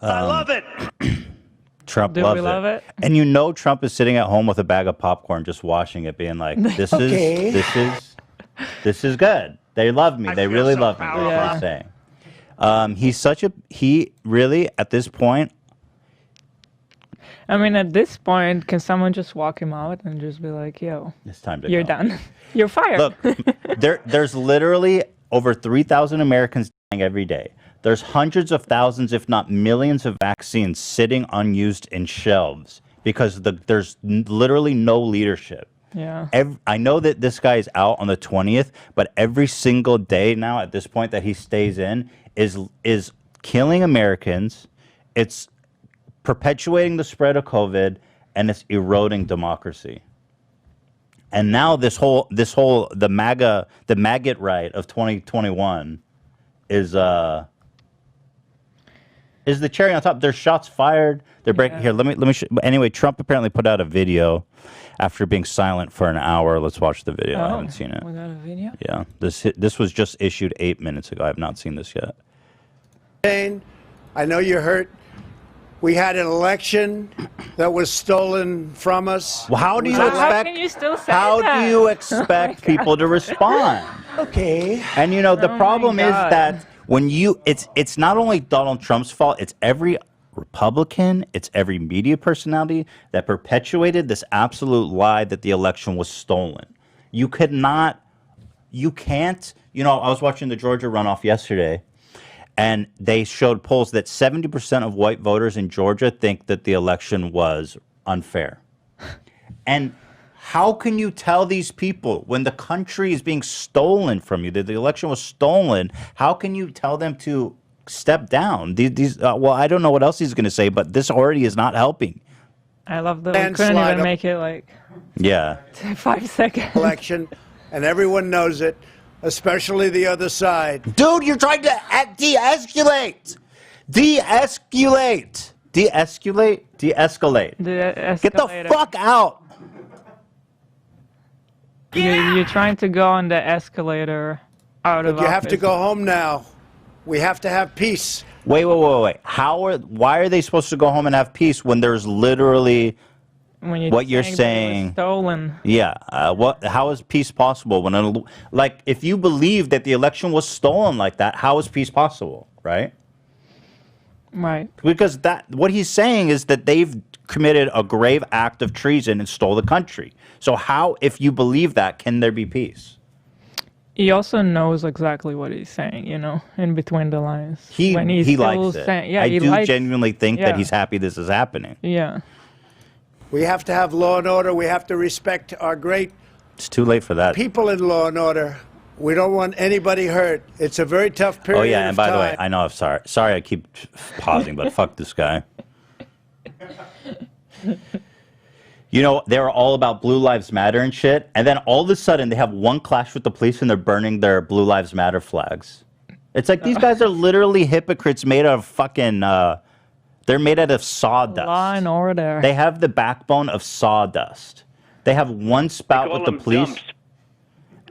I love it. Trump Do loves we love it? And you know Trump is sitting at home with a bag of popcorn just watching it, being like, this is good. They love me. They really love me. That's what he's saying. He really, at this point, I mean, at this point, can someone just walk him out and just be like, yo, it's time to you're go. done. You're fired. Look, there's literally over 3,000 Americans dying every day. There's hundreds of thousands, if not millions, of vaccines sitting unused in shelves because there's literally no leadership. Yeah. I know that this guy is out on the 20th, but every single day now at this point that he stays in is killing Americans. It's perpetuating the spread of COVID, and it's eroding democracy. And now the maggot right of 2021 is the cherry on top. There's shots fired. They're breaking here. Let me show, anyway, Trump apparently put out a video after being silent for an hour. Let's watch the video. I haven't seen it. We got a video? Yeah. This was just issued 8 minutes ago. I have not seen this yet. I know you're hurt. We had an election that was stolen from us. Well, how do you How can you still say How that? do you expect people to respond? Okay. And you know the problem is that when it's not only Donald Trump's fault, it's every Republican, it's every media personality that perpetuated this absolute lie that the election was stolen. You can't, I was watching the Georgia runoff yesterday, and they showed polls that 70% of white voters in Georgia think that the election was unfair. And how can you tell these people when the country is being stolen from you, that the election was stolen? How can you tell them to step down? Well, I don't know what else he's going to say, but this already is not helping. I love that we couldn't even make it like 5 seconds. Election, and everyone knows it, especially the other side. Dude, you're trying to de-escalate. De-escalate. De-escalate? De-escalate. Get the fuck out. You're trying to go on the escalator out of You have office. to go home now. We have to have peace. Wait. Why are they supposed to go home and have peace when there's literally what you're saying? Stolen. Yeah. How is peace possible when if you believe that the election was stolen like that, how is peace possible, right? Right. Because what he's saying is that they've committed a grave act of treason and stole the country. So how, if you believe that, can there be peace? He also knows exactly what he's saying, in between the lines. He likes it. I do genuinely think that yeah. he's happy this is happening. Yeah. We have to have law and order. We have to respect our great It's too late for that. people in law and order. We don't want anybody hurt. It's a very tough period. Oh yeah, and by the way, time. I know I'm sorry. Sorry I keep pausing, but fuck this guy. They were all about Blue Lives Matter and shit, and then all of a sudden they have one clash with the police and they're burning their Blue Lives Matter flags. It's like these guys are literally hypocrites made out of fucking they're made out of sawdust. Law and order. They have the backbone of sawdust. They have one spout with the police.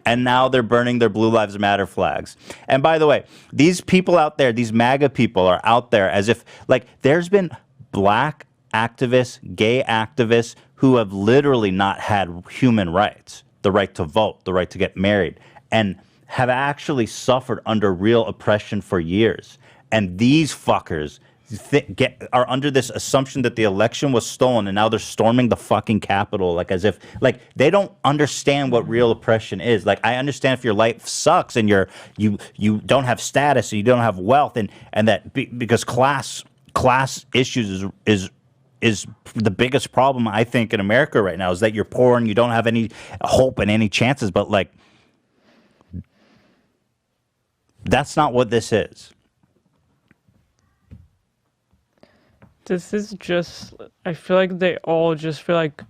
And now they're burning their Blue Lives Matter flags. And by the way, these people out there, these MAGA people are out there as if, there's been black activists, gay activists who have literally not had human rights, the right to vote, the right to get married, and have actually suffered under real oppression for years. And these fuckers are under this assumption that the election was stolen, and now they're storming the fucking Capitol as if they don't understand what real oppression is. I understand if your life sucks and you don't have status and you don't have wealth and that because class issues is the biggest problem I think in America right now, is that you're poor and you don't have any hope and any chances. But that's not what this is. This is just, I feel like they all just feel like,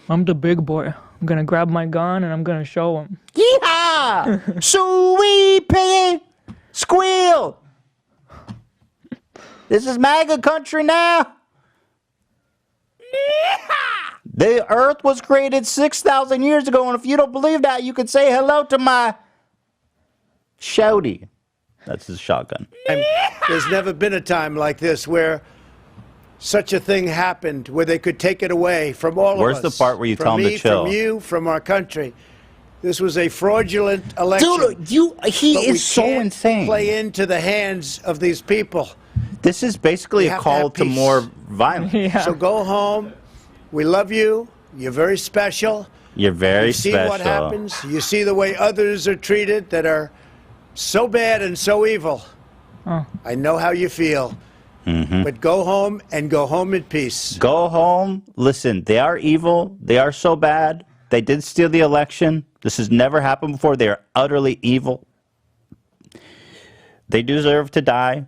I'm the big boy. I'm going to grab my gun and I'm going to show them. Yeehaw! Sweet piggy! Squeal! This is MAGA country now. The earth was created 6,000 years ago, and if you don't believe that, you could say hello to my shouty. That's his shotgun. There's never been a time like this where such a thing happened where they could take it away from all Where's of us. the part where you from tell them me, to chill? From you, from our country. This was a fraudulent election. Dude, he but we is so can't insane. Play into the hands of these people. This is basically We a have to call have to peace. more violence. Yeah. So go home. We love you. You're very special. You're very You see special. what happens. You see the way others are treated that are so bad and so evil. I know how you feel. But go home and go home in peace. Go home. Listen, they are evil. They are so bad. They did steal the election. This has never happened before. They are utterly evil. They deserve to die.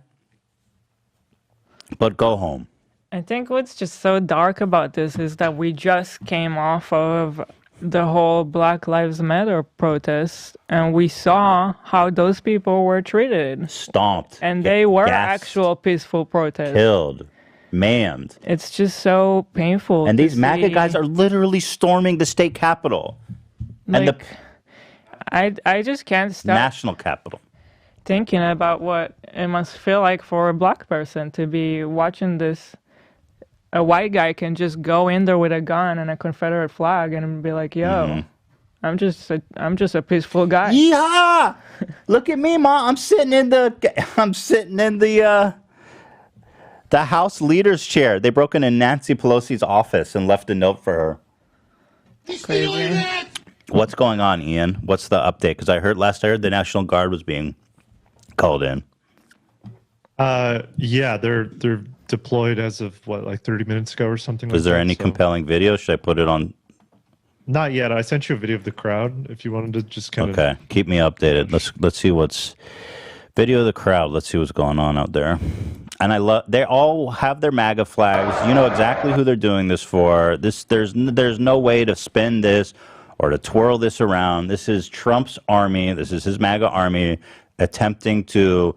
But go home. I think what's just so dark about this is that we just came off of the whole Black Lives Matter protest, and we saw how those people were treated. Stomped. And they were gassed, actual peaceful protests. killed, maimed. It's just so painful. And to these MAGA see. guys are literally storming the state capitol. And the I just can't stop national capital. thinking about what it must feel like for a black person to be watching this. A white guy can just go in there with a gun and a Confederate flag and be like, "Yo, I'm just a peaceful guy." Yeehaw! Look at me, Ma. I'm sitting in the House leader's chair. They broke into Nancy Pelosi's office and left a note for her. Crazy. What's going on, Ian? What's the update? Because I heard the National Guard was being called in. Yeah, they're deployed as of like 30 minutes ago or something. Is there any compelling video? Should I put it on? Not yet. I sent you a video of the crowd. If you wanted to just kind of. Okay, keep me updated. Let's see what's video of the crowd. Let's see what's going on out there. And I love. They all have their MAGA flags. You know exactly who they're doing this for. There's no way to spin this or to twirl this around. This is Trump's army. This is his MAGA army attempting to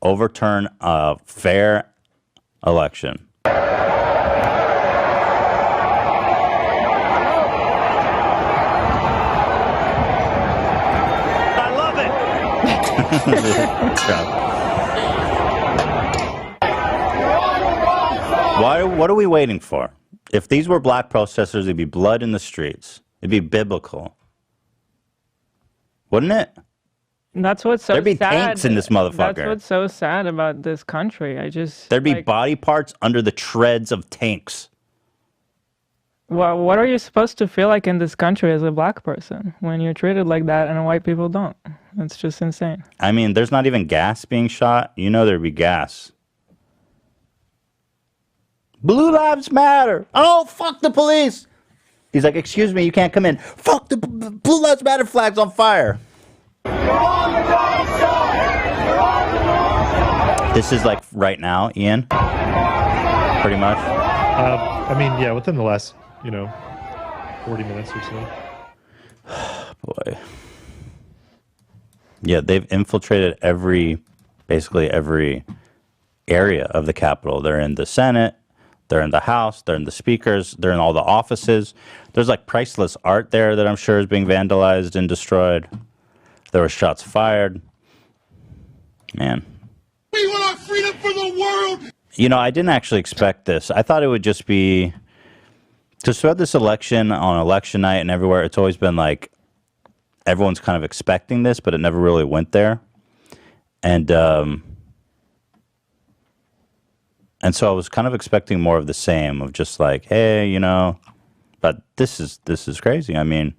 overturn a fair election. I love it. What are we waiting for? If these were black protesters, it'd be blood in the streets. It'd be biblical. Wouldn't it? That's what's so There'd be sad. tanks in this motherfucker. That's what's so sad about this country. There'd be like, body parts under the treads of tanks. Well, what are you supposed to feel like in this country as a black person when you're treated like that and white people don't? It's just insane. I mean, there's not even gas being shot. You know there'd be gas. Blue Lives Matter. Oh, fuck the police. He's like, excuse me, you can't come in. Fuck the Blue Lives Matter flag's on fire. This is like right now, Ian. Pretty much. I mean, yeah, within the last, 40 minutes or so. Boy. Yeah, they've infiltrated basically every area of the Capitol. They're in the Senate, they're in the House, they're in the speakers, they're in all the offices. There's like priceless art there that I'm sure is being vandalized and destroyed. There were shots fired. Man. We want our freedom for the world. I didn't actually expect this. I thought it would just be to throughout this election on election night and everywhere. It's always been like everyone's kind of expecting this, but it never really went there. And so I was kind of expecting more of the same of just like, hey, but this is crazy. I mean.